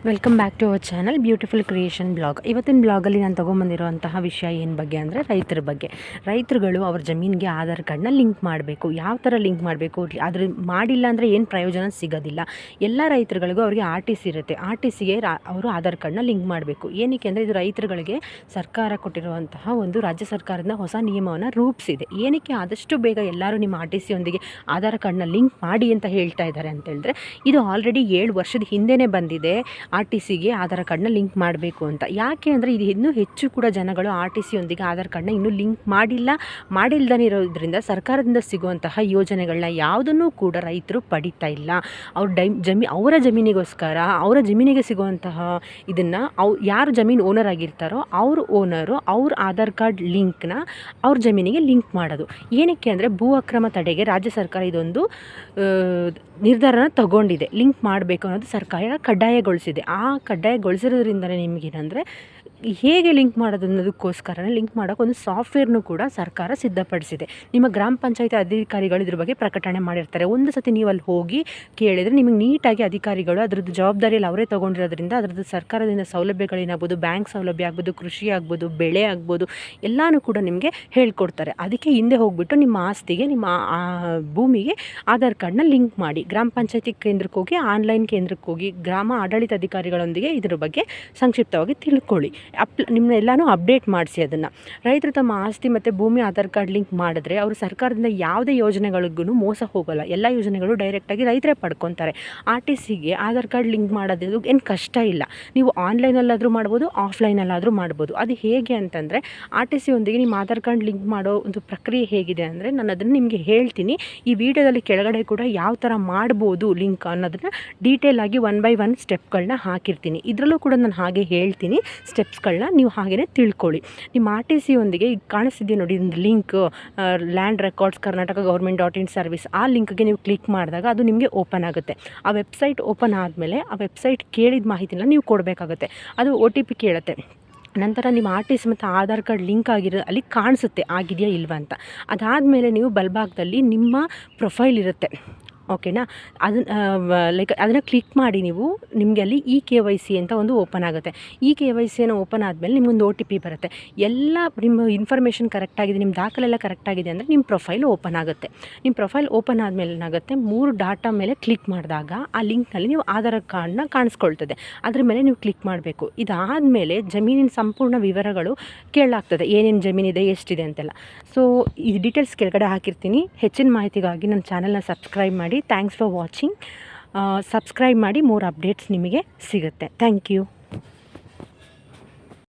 Welcome back to our channel beautiful creation blog. ಇವತ್ತಿನ ಬ್ಲಾಗಲ್ಲಿ ನಾನು ತೊಗೊಂಬಂದಿರುವಂತಹ ವಿಷಯ ಏನು ಬಗ್ಗೆ ಅಂದರೆ ರೈತರ ಬಗ್ಗೆ. ರೈತರುಗಳು ಅವ್ರ ಜಮೀನಿಗೆ ಆಧಾರ್ ಕಾರ್ಡ್ನ ಲಿಂಕ್ ಮಾಡಬೇಕು. ಯಾವ ಥರ ಲಿಂಕ್ ಮಾಡಬೇಕು, ಅದ್ರ ಮಾಡಿಲ್ಲ ಅಂದರೆ ಏನು ಪ್ರಯೋಜನ ಸಿಗೋದಿಲ್ಲ. ಎಲ್ಲ ರೈತರುಗಳಿಗೂ ಅವರಿಗೆ RTC ಇರುತ್ತೆ. RTCಗೆ ಅವರು ಆಧಾರ್ ಕಾರ್ಡ್ನ ಲಿಂಕ್ ಮಾಡಬೇಕು. ಏನಕ್ಕೆ ಅಂದರೆ ಇದು ರೈತರುಗಳಿಗೆ ಸರ್ಕಾರ ಕೊಟ್ಟಿರುವಂತಹ ಒಂದು ರಾಜ್ಯ ಸರ್ಕಾರದಿಂದ ಹೊಸ ನಿಯಮವನ್ನು ರೂಪಿಸಿದೆ. ಏನಕ್ಕೆ ಆದಷ್ಟು ಬೇಗ ಎಲ್ಲರೂ ನಿಮ್ಮ RTC ಯೊಂದಿಗೆ ಆಧಾರ್ ಕಾರ್ಡ್ನ ಲಿಂಕ್ ಮಾಡಿ ಅಂತ ಹೇಳ್ತಾ ಇದ್ದಾರೆ ಅಂತ ಹೇಳಿದ್ರೆ, ಇದು ಆಲ್ರೆಡಿ 7 ವರ್ಷದ ಹಿಂದೆನೇ ಬಂದಿದೆ. RTCಗೆ ಆಧಾರ್ ಕಾರ್ಡ್ನ ಲಿಂಕ್ ಮಾಡಬೇಕು ಅಂತ. ಯಾಕೆ ಅಂದರೆ ಇದು ಇನ್ನೂ ಹೆಚ್ಚು ಕೂಡ ಜನಗಳು RTC ಯೊಂದಿಗೆ ಆಧಾರ್ ಕಾರ್ಡ್ನ ಇನ್ನೂ ಲಿಂಕ್ ಮಾಡಿಲ್ದೇ ಇರೋದ್ರಿಂದ ಸರ್ಕಾರದಿಂದ ಸಿಗುವಂತಹ ಯೋಜನೆಗಳನ್ನ ಯಾವುದನ್ನು ಕೂಡ ರೈತರು ಪಡಿತಾ ಇಲ್ಲ. ಅವರ ಜಮೀನಿಗೋಸ್ಕರ ಅವರ ಜಮೀನಿಗೆ ಸಿಗುವಂತಹ ಇದನ್ನು ಯಾರು ಜಮೀನು ಓನರ್ ಆಗಿರ್ತಾರೋ ಅವ್ರ ಆಧಾರ್ ಕಾರ್ಡ್ ಲಿಂಕ್ನ ಅವ್ರ ಜಮೀನಿಗೆ ಲಿಂಕ್ ಮಾಡೋದು. ಏನಕ್ಕೆ ಅಂದರೆ ಭೂ ಅಕ್ರಮ ತಡೆಗೆ ರಾಜ್ಯ ಸರ್ಕಾರ ಇದೊಂದು ನಿರ್ಧಾರನ ತಗೊಂಡಿದೆ. ಲಿಂಕ್ ಮಾಡಬೇಕು ಅನ್ನೋದು ಸರ್ಕಾರ ಕಡ್ಡಾಯಗೊಳಿಸಿದೆ. ಆ ಕಡ್ಡಾಯಗೊಳಿಸಿರೋದ್ರಿಂದಲೇ ನಿಮಗೇನೆಂದರೆ ಹೇಗೆ ಲಿಂಕ್ ಮಾಡೋದು ಅನ್ನೋದಕ್ಕೋಸ್ಕರನೇ ಲಿಂಕ್ ಮಾಡೋಕೆ ಒಂದು ಸಾಫ್ಟ್ವೇರ್ನು ಕೂಡ ಸರ್ಕಾರ ಸಿದ್ಧಪಡಿಸಿದೆ. ನಿಮ್ಮ ಗ್ರಾಮ ಪಂಚಾಯತಿ ಅಧಿಕಾರಿಗಳು ಇದ್ರ ಬಗ್ಗೆ ಪ್ರಕಟಣೆ ಮಾಡಿರ್ತಾರೆ. ಒಂದು ಸತಿ ನೀವು ಅಲ್ಲಿ ಹೋಗಿ ಕೇಳಿದರೆ ನಿಮಗೆ ನೀಟಾಗಿ ಅಧಿಕಾರಿಗಳು ಅದರದ್ದು ಜವಾಬ್ದಾರಿಯಲ್ಲಿ ಅವರೇ ತೊಗೊಂಡಿರೋದ್ರಿಂದ ಅದರದ್ದು ಸರ್ಕಾರದಿಂದ ಸೌಲಭ್ಯಗಳೇನಾಗ್ಬೋದು, ಬ್ಯಾಂಕ್ ಸೌಲಭ್ಯ ಆಗ್ಬೋದು, ಕೃಷಿ ಆಗ್ಬೋದು, ಬೆಳೆ ಆಗ್ಬೋದು, ಎಲ್ಲನೂ ಕೂಡ ನಿಮಗೆ ಹೇಳ್ಕೊಡ್ತಾರೆ. ಅದಕ್ಕೆ ಹಿಂದೆ ಹೋಗಿಬಿಟ್ಟು ನಿಮ್ಮ ಆಸ್ತಿಗೆ, ನಿಮ್ಮ ಭೂಮಿಗೆ ಆಧಾರ್ ಕಾರ್ಡ್ನ ಲಿಂಕ್ ಮಾಡಿ. ಗ್ರಾಮ ಪಂಚಾಯತಿ ಕೇಂದ್ರಕ್ಕೆ ಹೋಗಿ, ಆನ್ಲೈನ್ ಕೇಂದ್ರಕ್ಕೆ ಹೋಗಿ, ಗ್ರಾಮ ಆಡಳಿತ ಅಧಿಕಾರಿಗಳೊಂದಿಗೆ ಇದ್ರ ಬಗ್ಗೆ ಸಂಕ್ಷಿಪ್ತವಾಗಿ ತಿಳ್ಕೊಳ್ಳಿ. ನಿಮ್ಮನ್ನೆಲ್ಲನೂ ಅಪ್ಡೇಟ್ ಮಾಡಿಸಿ. ಅದನ್ನು ರೈತರು ತಮ್ಮ ಆಸ್ತಿ ಮತ್ತು ಭೂಮಿ ಆಧಾರ್ ಕಾರ್ಡ್ ಲಿಂಕ್ ಮಾಡಿದ್ರೆ ಅವರು ಸರ್ಕಾರದಿಂದ ಯಾವುದೇ ಯೋಜನೆಗಳಿಗೂ ಮೋಸ ಹೋಗೋಲ್ಲ. ಎಲ್ಲ ಯೋಜನೆಗಳು ಡೈರೆಕ್ಟಾಗಿ ರೈತರೇ ಪಡ್ಕೊತಾರೆ. RTCಗೆ ಆಧಾರ್ ಕಾರ್ಡ್ ಲಿಂಕ್ ಮಾಡೋದು ಏನು ಕಷ್ಟ ಇಲ್ಲ. ನೀವು ಆನ್ಲೈನಲ್ಲಾದರೂ ಮಾಡ್ಬೋದು, ಆಫ್ಲೈನಲ್ಲಾದರೂ ಮಾಡ್ಬೋದು. ಅದು ಹೇಗೆ ಅಂತಂದರೆ RTC ಯೊಂದಿಗೆ ನಿಮ್ಮ ಆಧಾರ್ ಕಾರ್ಡ್ ಲಿಂಕ್ ಮಾಡೋ ಒಂದು ಪ್ರಕ್ರಿಯೆ ಹೇಗಿದೆ ಅಂದರೆ ನಾನು ಅದನ್ನು ನಿಮಗೆ ಹೇಳ್ತೀನಿ. ಈ ವಿಡಿಯೋದಲ್ಲಿ ಕೆಳಗಡೆ ಕೂಡ ಯಾವ ಥರ ಮಾಡ್ಬೋದು ಲಿಂಕ್ ಅನ್ನೋದನ್ನು ಡೀಟೇಲ್ ಆಗಿ 1 by 1 ಸ್ಟೆಪ್ಗಳನ್ನ ಹಾಕಿರ್ತೀನಿ. ಇದರಲ್ಲೂ ಕೂಡ ನಾನು ಹಾಗೆ ಹೇಳ್ತೀನಿ. ಸ್ಟೆಪ್ಸ್ಗಳನ್ನ ನೀವು ಹಾಗೆಯೇ ತಿಳ್ಕೊಳ್ಳಿ. ನಿಮ್ಮ RTC ಯೊಂದಿಗೆ ಈಗ ಕಾಣಿಸ್ತಿದೆಯಾ ನೋಡಿ ಒಂದು link, land records Karnataka government.in service. ಆ ಲಿಂಕ್ಗೆ ನೀವು ಕ್ಲಿಕ್ ಮಾಡಿದಾಗ ಅದು ನಿಮಗೆ ಓಪನ್ ಆಗುತ್ತೆ. ಆ ವೆಬ್ಸೈಟ್ ಓಪನ್ ಆದಮೇಲೆ ಆ ವೆಬ್ಸೈಟ್ ಕೇಳಿದ ಮಾಹಿತಿನ ನೀವು ಕೊಡಬೇಕಾಗುತ್ತೆ. ಅದು OTP ಕೇಳುತ್ತೆ. ನಂತರ ನಿಮ್ಮ RTC ಮತ್ತು ಆಧಾರ್ ಕಾರ್ಡ್ ಲಿಂಕ್ ಆಗಿರೋ ಅಲ್ಲಿ ಕಾಣಿಸುತ್ತೆ ಆಗಿದೆಯಾ ಇಲ್ವಾ ಅಂತ. ಅದಾದಮೇಲೆ ನೀವು ಬಲಭಾಗದಲ್ಲಿ ನಿಮ್ಮ ಪ್ರೊಫೈಲ್ ಇರುತ್ತೆ, ಓಕೆನಾ. ಅದನ್ನು ಕ್ಲಿಕ್ ಮಾಡಿ ನಿಮಗೆ ಅಲ್ಲಿ eKYC ಅಂತ ಒಂದು ಓಪನ್ ಆಗುತ್ತೆ. eKYC ಓಪನ್ ಆದಮೇಲೆ ನಿಮಗೊಂದು OTP ಬರುತ್ತೆ. ಎಲ್ಲ ನಿಮ್ಮ ಇನ್ಫಾರ್ಮೇಷನ್ ಕರೆಕ್ಟಾಗಿದೆ, ನಿಮ್ಮ ದಾಖಲೆಲ್ಲ ಕರೆಕ್ಟಾಗಿದೆ ಅಂದರೆ ನಿಮ್ಮ ಪ್ರೊಫೈಲ್ ಓಪನ್ ಆಗುತ್ತೆ. ನಿಮ್ಮ ಪ್ರೊಫೈಲ್ ಓಪನ್ ಆದಮೇಲೆ ಏನಾಗುತ್ತೆ, 3 ಡಾಟಾ ಮೇಲೆ ಕ್ಲಿಕ್ ಮಾಡಿದಾಗ ಆ ಲಿಂಕ್ನಲ್ಲಿ ನೀವು ಆಧಾರ್ ಕಾರ್ಡ್ನ ಕಾಣಿಸ್ಕೊಳ್ತದೆ. ಅದ್ರ ಮೇಲೆ ನೀವು ಕ್ಲಿಕ್ ಮಾಡಬೇಕು. ಇದಾದಮೇಲೆ ಜಮೀನಿನ ಸಂಪೂರ್ಣ ವಿವರಗಳು ಕೇಳಲಾಗ್ತದೆ, ಏನೇನು ಜಮೀನಿದೆ, ಎಷ್ಟಿದೆ ಅಂತೆಲ್ಲ. ಸೊ ಈ ಡೀಟೇಲ್ಸ್ ಕೆಳಗಡೆ ಹಾಕಿರ್ತೀನಿ. ಹೆಚ್ಚಿನ ಮಾಹಿತಿಗಾಗಿ ನನ್ನ ಚಾನಲ್ನ ಸಬ್ಸ್ಕ್ರೈಬ್ ಮಾಡಿ. Thanks for watching. ಸಬ್ಸ್ಕ್ರೈಬ್ ಮಾಡಿ, ಮೋರ್ ಅಪ್ಡೇಟ್ಸ್ ನಿಮಗೆ ಸಿಗುತ್ತೆ. Thank you.